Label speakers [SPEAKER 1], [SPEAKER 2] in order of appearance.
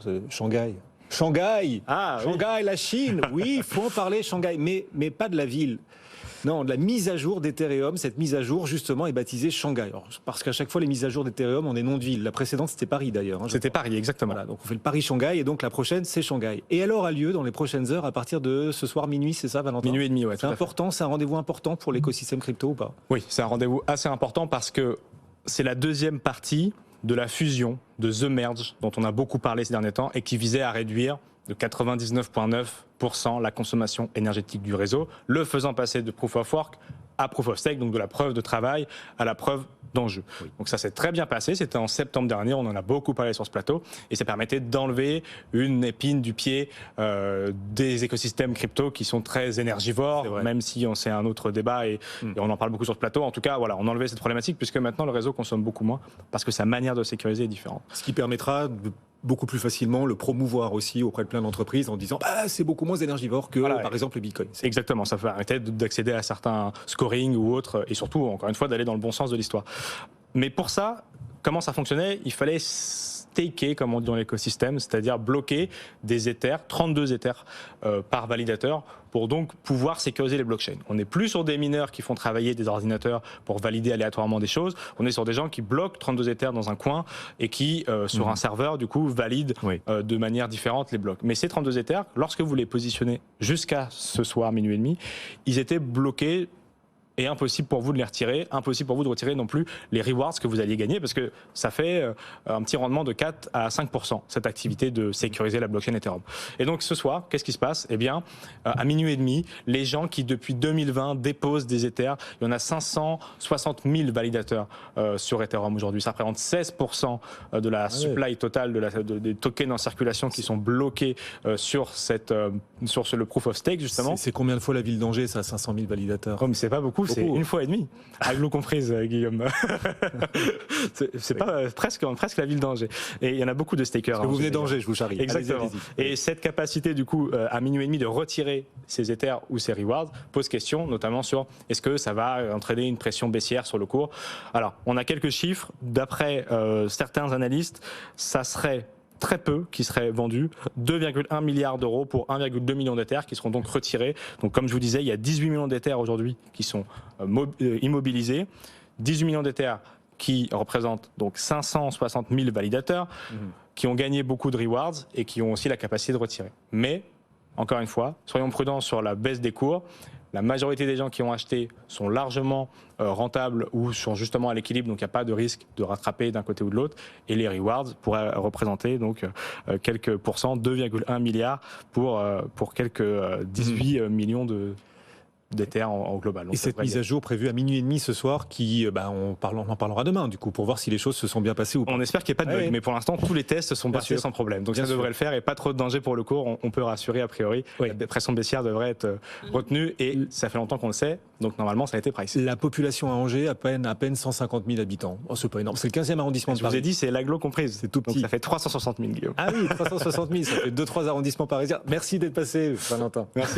[SPEAKER 1] C'est Shanghai. Shanghai
[SPEAKER 2] Ah, oui.
[SPEAKER 1] Shanghai, la Chine. Oui, il faut en parler, Shanghai. Mais pas de la ville. Non, de la mise à jour d'Ethereum. Cette mise à jour, justement, est baptisée Shanghai. Alors, parce qu'à chaque fois, les mises à jour d'Ethereum ont des noms de villes. La précédente, c'était Paris, d'ailleurs.
[SPEAKER 2] C'était Paris, exactement.
[SPEAKER 1] Voilà, donc on fait le Paris-Shanghai, et donc la prochaine, c'est Shanghai. Et elle aura lieu dans les prochaines heures, à partir de ce soir minuit, c'est ça, Valentin?
[SPEAKER 2] Minuit et demi, ouais.
[SPEAKER 1] C'est important, c'est un rendez-vous important pour l'écosystème crypto ou pas?
[SPEAKER 2] Oui, c'est un rendez-vous assez important parce que c'est la deuxième partie de la fusion de The Merge dont on a beaucoup parlé ces derniers temps et qui visait à réduire de 99,9% la consommation énergétique du réseau, le faisant passer de Proof of Work à Proof of Stake, donc de la preuve de travail à la preuve d'enjeu. Oui. Donc ça s'est très bien passé, c'était en septembre dernier, on en a beaucoup parlé sur ce plateau, et ça permettait d'enlever une épine du pied des écosystèmes crypto qui sont très énergivores, même si c'est un autre débat et on en parle beaucoup sur ce plateau. En tout cas, voilà, on a enlevé cette problématique puisque maintenant le réseau consomme beaucoup moins parce que sa manière de sécuriser est différente.
[SPEAKER 1] Ce qui permettra de beaucoup plus facilement le promouvoir aussi auprès de plein d'entreprises en disant c'est beaucoup moins énergivore que par exemple le Bitcoin.
[SPEAKER 2] Exactement, ça permettait d'accéder à certains scoring ou autres et surtout, encore une fois, d'aller dans le bon sens de l'histoire. Mais pour ça, comment ça fonctionnait? Il fallait staker, comme on dit dans l'écosystème, c'est-à-dire bloquer des Ethers, 32 Ethers par validateur, pour donc pouvoir sécuriser les blockchains. On n'est plus sur des mineurs qui font travailler des ordinateurs pour valider aléatoirement des choses, on est sur des gens qui bloquent 32 Ethers dans un coin et qui, sur un serveur, du coup, valident de manière différente les blocs. Mais ces 32 Ethers, lorsque vous les positionnez jusqu'à ce soir, minuit et demi, ils étaient bloqués et impossible pour vous de les retirer, impossible pour vous de retirer non plus les rewards que vous alliez gagner parce que ça fait un petit rendement de 4 à 5%, cette activité de sécuriser la blockchain Ethereum. Et donc ce soir, qu'est-ce qui se passe? Eh bien, à minuit et demi, les gens qui depuis 2020 déposent des Ethers, il y en a 560 000 validateurs sur Ethereum aujourd'hui. Ça représente 16% de la supply totale des tokens en circulation qui sont bloqués sur le proof of stake justement.
[SPEAKER 1] C'est combien de fois la ville d'Angers, ça, 500 000 validateurs?
[SPEAKER 2] Oh, mais c'est pas beaucoup. C'est une fois et demie, aglo comprise, Guillaume. c'est pas presque la ville d'Angers. Et il y en a beaucoup de stakers.
[SPEAKER 1] Parce que vous venez d'Angers, je vous charrie.
[SPEAKER 2] Exactement. Et cette capacité, du coup, à minuit et demi de retirer ces Ethers ou ces rewards pose question, notamment sur est-ce que ça va entraîner une pression baissière sur le cours. Alors, on a quelques chiffres. D'après certains analystes, ça serait très peu qui seraient vendus, 2,1 milliards d'euros pour 1,2 million d'Ethers qui seront donc retirés. Donc comme je vous disais, il y a 18 millions d'Ethers aujourd'hui qui sont immobilisés, 18 millions d'Ethers qui représentent donc 560 000 validateurs qui ont gagné beaucoup de rewards et qui ont aussi la capacité de retirer. Mais, encore une fois, soyons prudents sur la baisse des cours. La majorité des gens qui ont acheté sont largement rentables ou sont justement à l'équilibre, donc il n'y a pas de risque de rattraper d'un côté ou de l'autre. Et les rewards pourraient représenter donc quelques pourcents, 2,1 milliards pour quelques 18 millions d'Ethers en global. Donc
[SPEAKER 1] et cette mise à jour prévue à minuit et demi ce soir, qui, on en parlera demain du coup, pour voir si les choses se sont bien passées ou pas.
[SPEAKER 2] On espère qu'il n'y a pas de bug, mais pour l'instant tous les tests sont passés sans problème. Donc ça devrait le faire et pas trop de danger pour le cours, on peut rassurer a priori. La pression baissière devrait être retenue et ça fait longtemps qu'on le sait, donc normalement ça a été pricé.
[SPEAKER 1] La population à Angers, à peine 150 000 habitants. Oh, c'est pas énorme, c'est le 15e arrondissement de Paris.
[SPEAKER 2] Je vous ai dit, c'est l'agglo comprise,
[SPEAKER 1] c'est tout petit.
[SPEAKER 2] Donc ça fait 360 000, Guillaume.
[SPEAKER 1] Ah oui, 360 000, ça fait 2-3 arrondissements parisiens. Merci d'être passé, Valentin.
[SPEAKER 2] Merci.